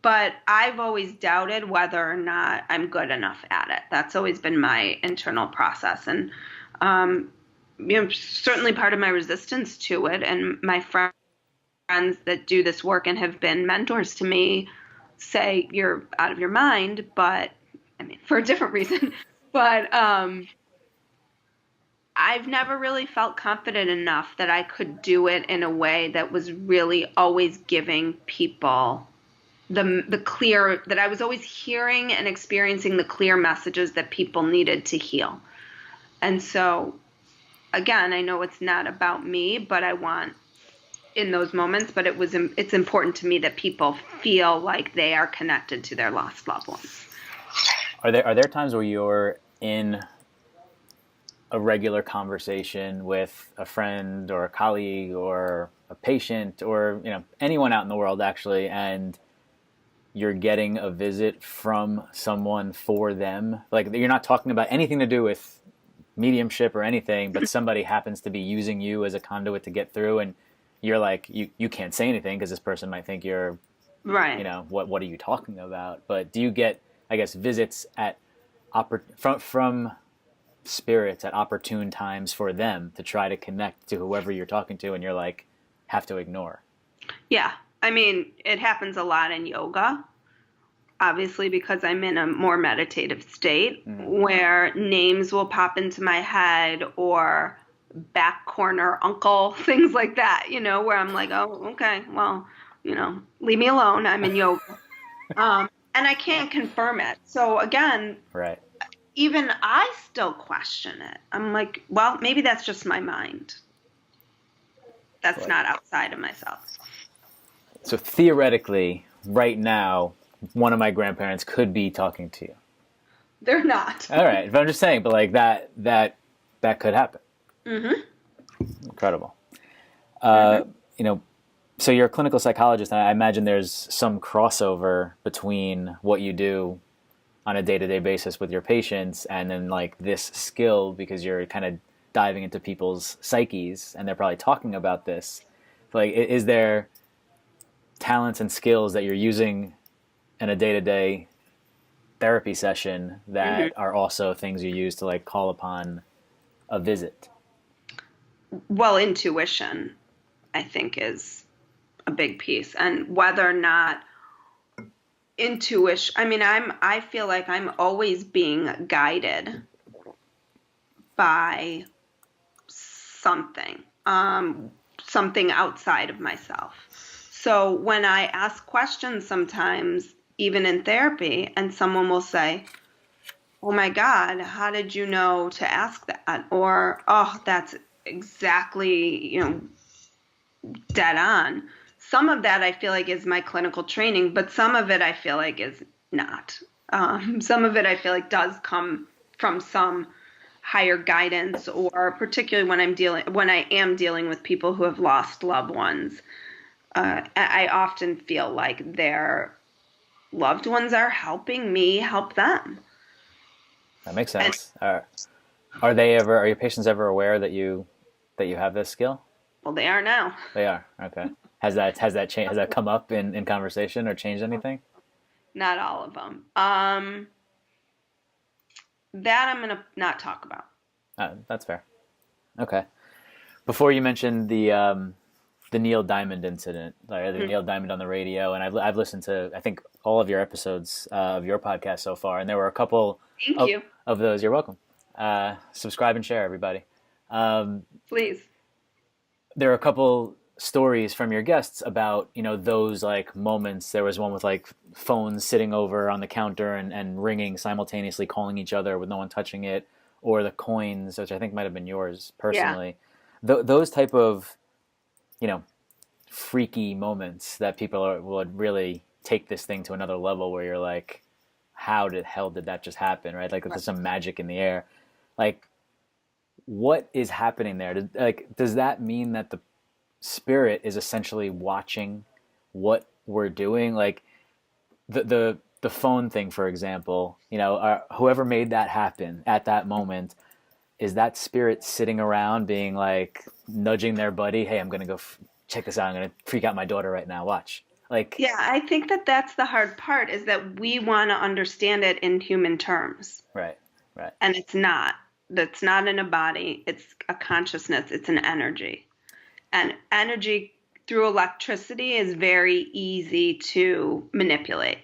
[SPEAKER 2] But I've always doubted whether or not I'm good enough at it. That's always been my internal process. And certainly part of my resistance to it. And my friends that do this work and have been mentors to me say you're out of your mind, but I mean, for a different reason. But I've never really felt confident enough that I could do it in a way that was really always giving people the clear, that I was always hearing and experiencing the clear messages that people needed to heal. And so, again, I know it's not about me, but I want in those moments, but it's important to me that people feel like they are connected to their lost loved ones.
[SPEAKER 1] Are there times where you're in a regular conversation with a friend or a colleague or a patient or anyone out in the world actually, and you're getting a visit from someone for them? Like, you're not talking about anything to do with mediumship or anything, but somebody happens to be using you as a conduit to get through, and you're like, you can't say anything because this person might think you're
[SPEAKER 2] Right.
[SPEAKER 1] What are you talking about? But do you get, I guess, visits at from spirits at opportune times for them to try to connect to whoever you're talking to, and you're like, have to ignore?
[SPEAKER 2] Yeah. I mean, it happens a lot in yoga, obviously, because I'm in a more meditative state where names will pop into my head, or back corner uncle, things like that, where I'm like, oh, okay, well, leave me alone. I'm in yoga. And I can't confirm it. So again,
[SPEAKER 1] Right.
[SPEAKER 2] even I still question it. I'm like, well, maybe that's just my mind. That's
[SPEAKER 1] Right.
[SPEAKER 2] not outside of myself.
[SPEAKER 1] So theoretically, right now, one of my grandparents could be talking to you.
[SPEAKER 2] They're not.
[SPEAKER 1] All right, but I'm just saying, but like that could happen.
[SPEAKER 2] Mm-hmm.
[SPEAKER 1] Incredible. So you're a clinical psychologist, and I imagine there's some crossover between what you do on a day-to-day basis with your patients and then like this skill, because you're kind of diving into people's psyches and they're probably talking about this. Like, is there talents and skills that you're using in a day-to-day therapy session that are also things you use to like call upon a visit?
[SPEAKER 2] Well, intuition, I think, is a big piece. And whether or not intuition, I mean, I feel like I'm always being guided by something, something outside of myself. So when I ask questions sometimes, even in therapy, and someone will say, oh my God, how did you know to ask that? Or, oh, that's exactly, dead on. Some of that I feel like is my clinical training, but some of it I feel like is not. Some of it I feel like does come from some higher guidance, or particularly when I am dealing with people who have lost loved ones. I often feel like their loved ones are helping me help them.
[SPEAKER 1] That makes sense. Are your patients ever aware that you have this skill?
[SPEAKER 2] Well, they are now.
[SPEAKER 1] They are. Okay. Has that come up in conversation or changed anything?
[SPEAKER 2] Not all of them. That I'm gonna not talk about.
[SPEAKER 1] That's fair. Okay. Before, you mentioned the Neil Diamond incident, like the Neil Diamond on the radio, and I've listened to, I think, all of your episodes of your podcast so far, and there were a couple
[SPEAKER 2] Thank you.
[SPEAKER 1] of those. You're welcome. Subscribe and share, everybody.
[SPEAKER 2] Please.
[SPEAKER 1] There are a couple stories from your guests about those like moments. There was one with like phones sitting over on the counter and ringing simultaneously, calling each other with no one touching it, or the coins, which I think might have been yours personally. Yeah. Those type of freaky moments that people would really take this thing to another level, where you're like, how the hell did that just happen, right? Like, there's some magic in the air. Like, what is happening there? Does that mean that the spirit is essentially watching what we're doing? Like the phone thing, for example, whoever made that happen at that moment, is that spirit sitting around being like nudging their buddy, hey, I'm going to go check this out. I'm going to freak out my daughter right now. Watch. Like,
[SPEAKER 2] yeah, I think that's the hard part, is that we want to understand it in human terms.
[SPEAKER 1] Right. Right.
[SPEAKER 2] And it's not. that's not in a body. It's a consciousness. It's an energy. And energy through electricity is very easy to manipulate.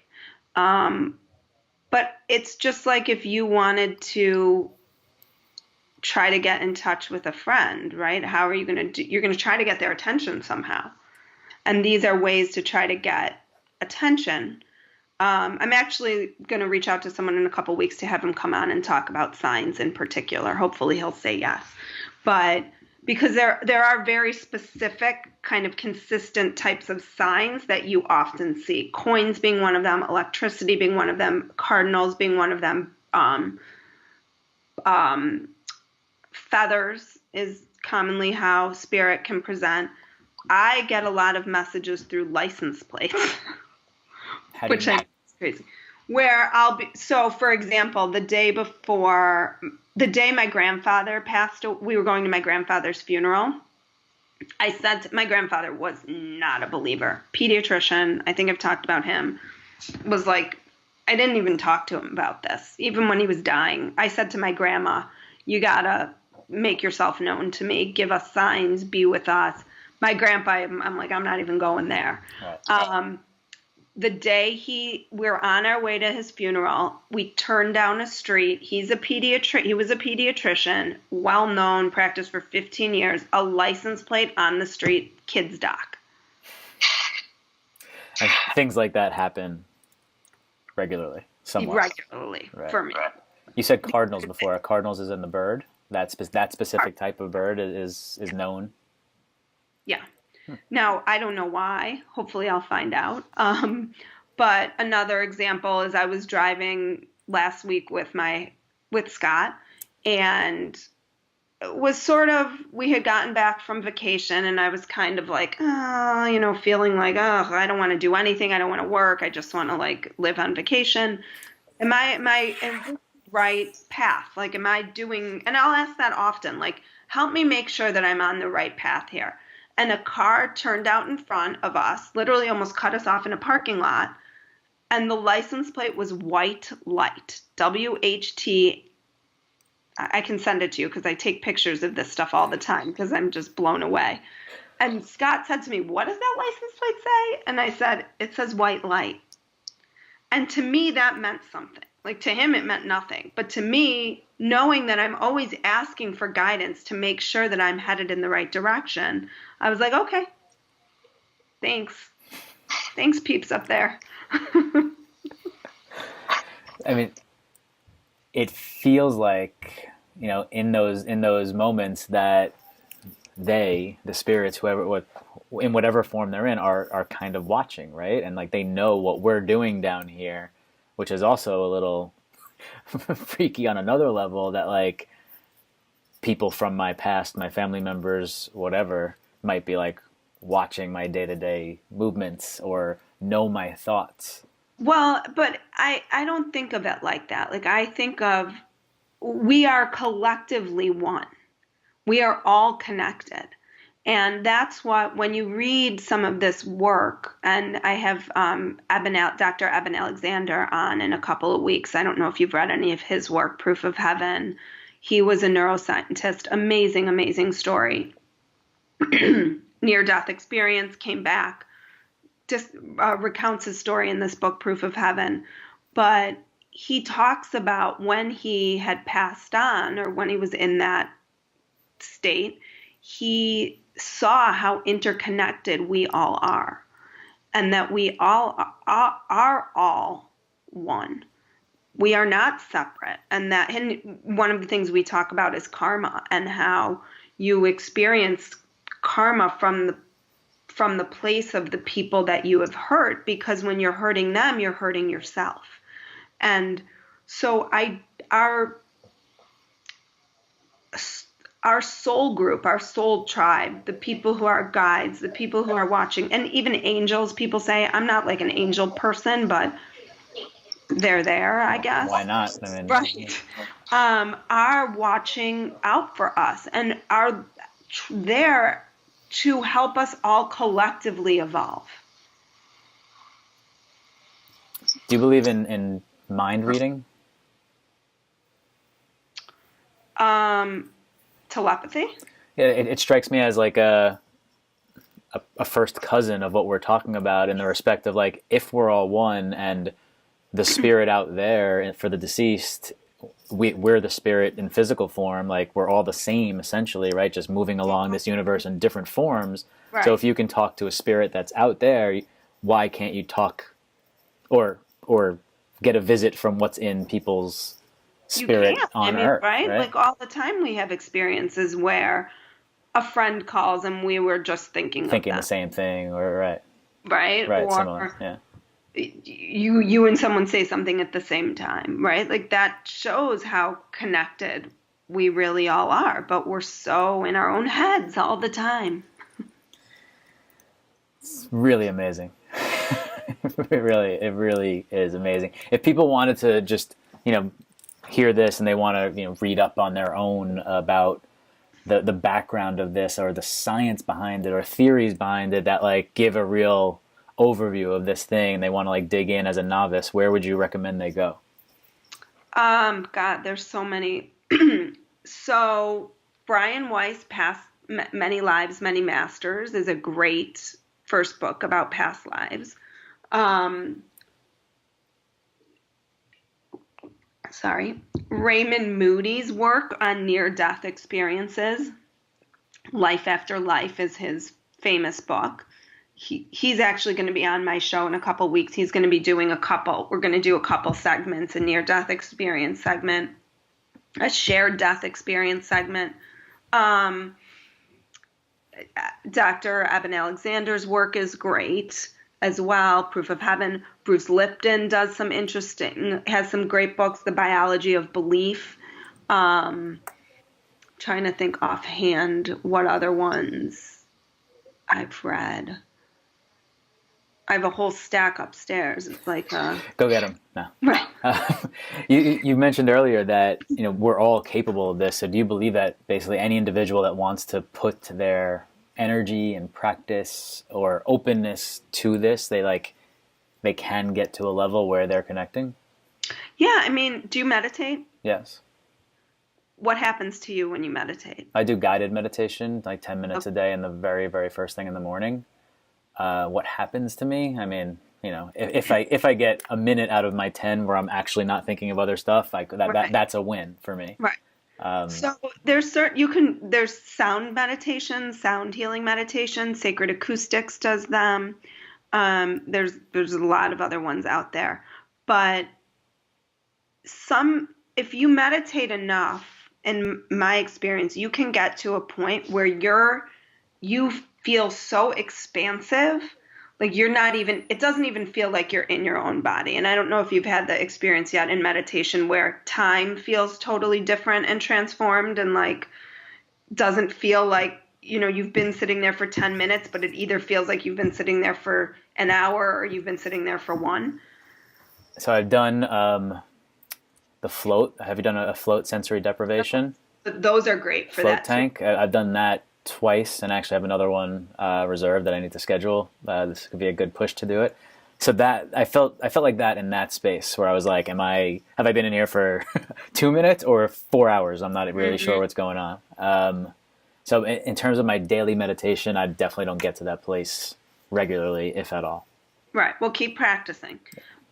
[SPEAKER 2] But it's just like if you wanted to try to get in touch with a friend, right? How are you going to do? You're going to try to get their attention somehow. And these are ways to try to get attention. I'm actually going to reach out to someone in a couple weeks to have him come on and talk about signs in particular. Hopefully he'll say yes. But because there are very specific kind of consistent types of signs that you often see. Coins being one of them, electricity being one of them, cardinals being one of them, feathers is commonly how spirit can present. I get a lot of messages through license plates, which I think is crazy. Where I'll be, so for example, the day my grandfather passed, we were going to my grandfather's funeral. I said my grandfather was not a believer. Pediatrician, I think I've talked about him, was like, I didn't even talk to him about this. Even when he was dying, I said to my grandma, you gotta make yourself known to me, give us signs, be with us. My grandpa, I'm like, I'm not even going there. Right. The day we're on our way to his funeral, we turned down a street. He was a pediatrician, well known, practiced for 15 years, a license plate on the street, kids doc.
[SPEAKER 1] And things like that happen regularly, somewhat.
[SPEAKER 2] Regularly, right. For me.
[SPEAKER 1] You said cardinals before. Cardinals is in the bird. That specific type of bird is known.
[SPEAKER 2] Yeah. Now, I don't know why. Hopefully I'll find out. But another example is I was driving last week with Scott, and it was we had gotten back from vacation, and I was kind of like, feeling like, I don't want to do anything. I don't want to work. I just want to live on vacation. Am I in the right path? Am I doing, and I'll ask that often, help me make sure that I'm on the right path here. And a car turned out in front of us, literally almost cut us off in a parking lot. And the license plate was white light, WHT. I can send it to you because I take pictures of this stuff all the time because I'm just blown away. And Scott said to me, what does that license plate say? And I said, it says white light. And to me, that meant something. To him, it meant nothing. But to me, knowing that I'm always asking for guidance to make sure that I'm headed in the right direction, I was like, okay, thanks. Thanks, peeps up there.
[SPEAKER 1] I mean, it feels like, in those moments that the spirits, in whatever form they're in, are kind of watching, right? And they know what we're doing down here, which is also a little freaky on another level, that people from my past, my family members, whatever, might be watching my day-to-day movements or know my thoughts.
[SPEAKER 2] Well, but I don't think of it like that. I think of, we are collectively one. We are all connected. And that's what, when you read some of this work, and I have Dr. Eben Alexander on in a couple of weeks. I don't know if you've read any of his work, Proof of Heaven. He was a neuroscientist. Amazing, amazing story. Near-death experience, came back. Just recounts his story in this book, Proof of Heaven. But he talks about when he had passed on, or when he was in that state, he saw how interconnected we all are, and that we all are all one. We are not separate. And one of the things we talk about is karma, and how you experience karma from the place of the people that you have hurt, because when you're hurting them, you're hurting yourself. And so our soul group, our soul tribe, the people who are guides, the people who are watching, and even angels, people say, I'm not an angel person, but they're there, I guess.
[SPEAKER 1] Why not?
[SPEAKER 2] Right. Are watching out for us and are there to help us all collectively evolve.
[SPEAKER 1] Do you believe in mind reading?
[SPEAKER 2] Telepathy.
[SPEAKER 1] Yeah, it strikes me as like a first cousin of what we're talking about in the respect of like if we're all one and the spirit out there for the deceased, we're the spirit in physical form, like we're all the same essentially, right? Just moving along this universe in different forms.
[SPEAKER 2] Right.
[SPEAKER 1] So if you can talk to a spirit that's out there, why can't you talk or get a visit from what's in people's
[SPEAKER 2] You
[SPEAKER 1] spirit
[SPEAKER 2] can't. I
[SPEAKER 1] on
[SPEAKER 2] mean,
[SPEAKER 1] Earth,
[SPEAKER 2] right?
[SPEAKER 1] right?
[SPEAKER 2] Like all the time we have experiences where a friend calls and we were just thinking of
[SPEAKER 1] Thinking the
[SPEAKER 2] them,
[SPEAKER 1] same thing, or
[SPEAKER 2] right?
[SPEAKER 1] right,
[SPEAKER 2] Or
[SPEAKER 1] similar, yeah.
[SPEAKER 2] you and someone say something at the same time, right? Like that shows how connected we really all are, but we're so in our own heads all the time.
[SPEAKER 1] It's really amazing. It really is amazing. If people wanted to just, hear this and they want to, read up on their own about the background of this or the science behind it or theories behind it that like give a real overview of this thing and they want to like dig in as a novice, where would you recommend they go?
[SPEAKER 2] God, there's so many. So Brian Weiss, Past Many Lives, Many Masters, is a great first book about past lives. Um, sorry. Raymond Moody's work on near-death experiences. Life After Life is his famous book. He's actually going to be on my show in a couple weeks. He's going to be doing we're going to do a couple segments, a near-death experience segment, a shared death experience segment. Dr. Evan Alexander's work is great as well. Proof of Heaven. Bruce Lipton has some great books. The Biology of Belief. Trying to think offhand what other ones I've read. I have a whole stack upstairs. It's like
[SPEAKER 1] Go get them. No.
[SPEAKER 2] right.
[SPEAKER 1] You mentioned earlier that we're all capable of this. So do you believe that basically any individual that wants to put their energy and practice or openness to this, they can get to a level where they're connecting?
[SPEAKER 2] Yeah, I mean, do you meditate?
[SPEAKER 1] Yes.
[SPEAKER 2] What happens to you when you meditate?
[SPEAKER 1] I do guided meditation, like 10 minutes a day, and the very, very first thing in the morning. What happens to me? I mean, if I get a minute out of my 10 where I'm actually not thinking of other stuff, like that's a win for me.
[SPEAKER 2] Right. So there's sound meditation, sound healing meditation. Sacred Acoustics does them. There's a lot of other ones out there, but if you meditate enough, in my experience, you can get to a point where you feel so expansive, like it doesn't even feel like you're in your own body. And I don't know if you've had the experience yet in meditation where time feels totally different and transformed and like doesn't feel like, you've been sitting there for 10 minutes, but it either feels like you've been sitting there for an hour or you've been sitting there for one.
[SPEAKER 1] So I've done the float. Have you done a float sensory deprivation?
[SPEAKER 2] Those are great for
[SPEAKER 1] float
[SPEAKER 2] that
[SPEAKER 1] tank. I've done that twice, and actually have another one reserved that I need to schedule. This could be a good push to do it. So that I felt like that in that space where I was like, have I been in here for 2 minutes or 4 hours? I'm not really sure what's going on. So in terms of my daily meditation, I definitely don't get to that place regularly, if at all.
[SPEAKER 2] Right. Well, keep practicing.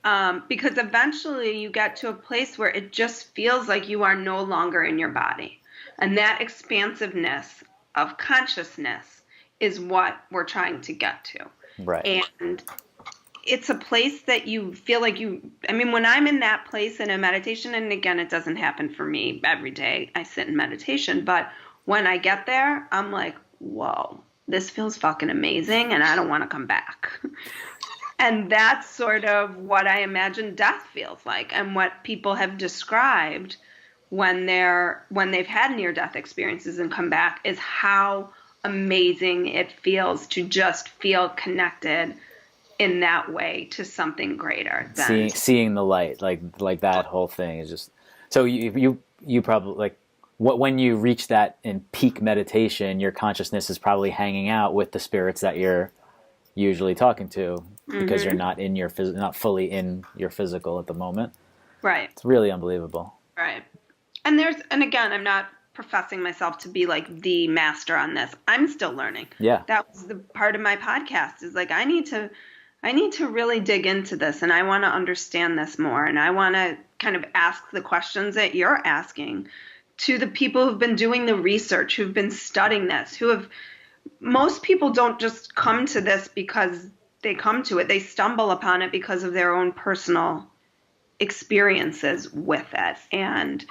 [SPEAKER 2] Because eventually you get to a place where it just feels like you are no longer in your body. And that expansiveness of consciousness is what we're trying to get to.
[SPEAKER 1] Right.
[SPEAKER 2] And it's a place that you feel like when I'm in that place in a meditation, and again, it doesn't happen for me every day, I sit in meditation, but when I get there, I'm like, whoa, this feels fucking amazing, and I don't want to come back. And that's sort of what I imagine death feels like, and what people have described when they've had near-death experiences and come back is how amazing it feels to just feel connected in that way to something greater than
[SPEAKER 1] seeing the light, like that whole thing is just. So you probably like when you reach that in peak meditation, your consciousness is probably hanging out with the spirits that you're usually talking to because you're not not fully in your physical at the moment.
[SPEAKER 2] Right.
[SPEAKER 1] It's really unbelievable.
[SPEAKER 2] Right. And again, I'm not professing myself to be like the master on this. I'm still learning.
[SPEAKER 1] Yeah.
[SPEAKER 2] That was the part of my podcast is like, I need to really dig into this and I want to understand this more. And I want to kind of ask the questions that you're asking to the people who've been doing the research, who've been studying this, most people don't just come to this because they come to it. They stumble upon it because of their own personal experiences with it. And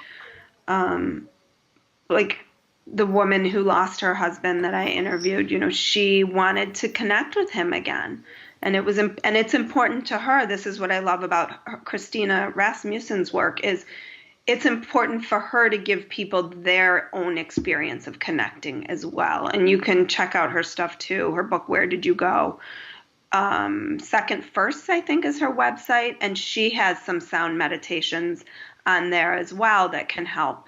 [SPEAKER 2] like the woman who lost her husband that I interviewed, she wanted to connect with him again. And it's important to her. This is what I love about Christina Rasmussen's work is it's important for her to give people their own experience of connecting as well. And you can check out her stuff too. Her book, Where Did You Go? Second First, I think, is her website. And she has some sound meditations on there as well that can help.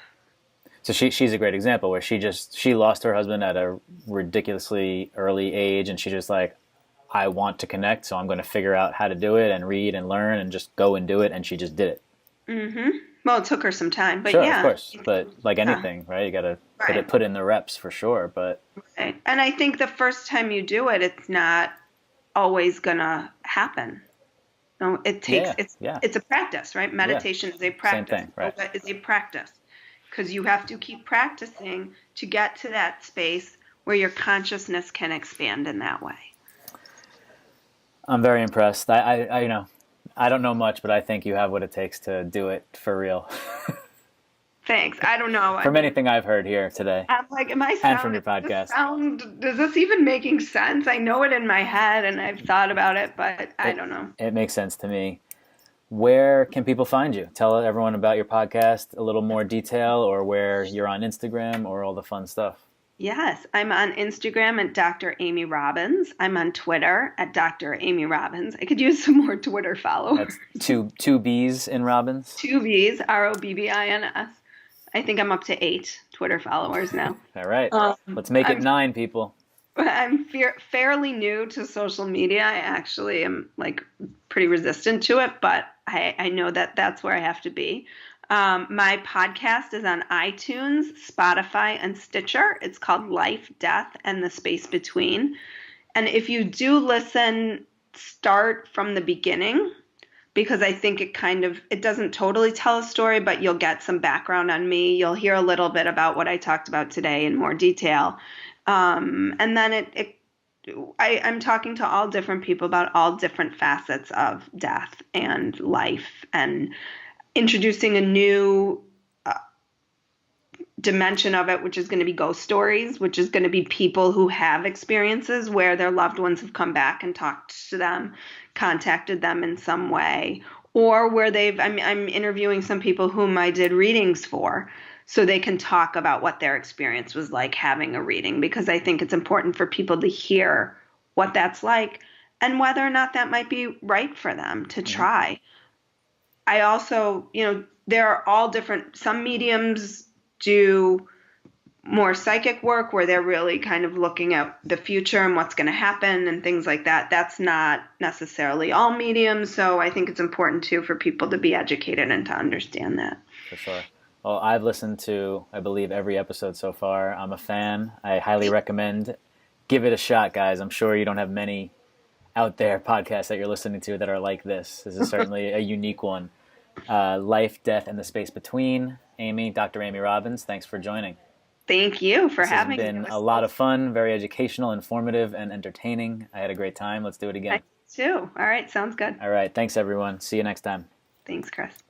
[SPEAKER 1] So she's a great example where she lost her husband at a ridiculously early age, and she's just like, I want to connect, so I'm going to figure out how to do it and read and learn and just go and do it, and she just did it.
[SPEAKER 2] Mm-hmm. Well, it took her some time, but
[SPEAKER 1] sure,
[SPEAKER 2] yeah.
[SPEAKER 1] Of course. But like anything, right? You got to put in the reps for sure. But
[SPEAKER 2] right. And I think the first time you do it, it's not always gonna happen. No, it takes it's a practice, right? Meditation is a practice.
[SPEAKER 1] Same thing, right?
[SPEAKER 2] Yoga is a practice because you have to keep practicing to get to that space where your consciousness can expand in that way.
[SPEAKER 1] I'm very impressed. I don't know much, but I think you have what it takes to do it for real.
[SPEAKER 2] Thanks. I don't know.
[SPEAKER 1] From anything I've heard here today.
[SPEAKER 2] I'm like,
[SPEAKER 1] and from your podcast.
[SPEAKER 2] Does this even making sense? I know it in my head and I've thought about it, but I don't know.
[SPEAKER 1] It makes sense to me. Where can people find you? Tell everyone about your podcast, a little more detail, or where you're on Instagram or all the fun stuff.
[SPEAKER 2] Yes, I'm on Instagram at Dr. Amy Robbins. I'm on Twitter at Dr. Amy Robbins. I could use some more Twitter followers.
[SPEAKER 1] That's two B's in Robbins?
[SPEAKER 2] 2 B's, Robbins. I think I'm up to 8 Twitter followers now.
[SPEAKER 1] All right. Let's make it 9, people.
[SPEAKER 2] I'm fairly new to social media. I actually am like pretty resistant to it, but I know that that's where I have to be. My podcast is on iTunes, Spotify, and Stitcher. It's called Life, Death, and the Space Between. And if you do listen, start from the beginning, because I think it doesn't totally tell a story, but you'll get some background on me. You'll hear a little bit about what I talked about today in more detail. And then I'm talking to all different people about all different facets of death and life and introducing a new dimension of it, which is going to be ghost stories, which is going to be people who have experiences where their loved ones have come back and talked to them, contacted them in some way, or where I'm interviewing some people whom I did readings for so they can talk about what their experience was like having a reading, because I think it's important for people to hear what that's like and whether or not that might be right for them to try. I also, there are all different, some mediums do more psychic work where they're really kind of looking at the future and what's going to happen and things like that. That's not necessarily all mediums. So I think it's important too for people to be educated and to understand that.
[SPEAKER 1] For sure. Well, I've listened to, I believe, every episode so far. I'm a fan. I highly recommend. Give it a shot, guys. I'm sure you don't have many out there podcasts that you're listening to that are like this. This is certainly a unique one. Life, Death, and the Space Between. Amy, Dr. Amy Robbins, thanks for joining.
[SPEAKER 2] Thank you for having me.
[SPEAKER 1] It's been a lot of fun, very educational, informative, and entertaining. I had a great time. Let's do it again.
[SPEAKER 2] I too. All right, sounds good.
[SPEAKER 1] All right, thanks everyone. See you next time.
[SPEAKER 2] Thanks, Chris.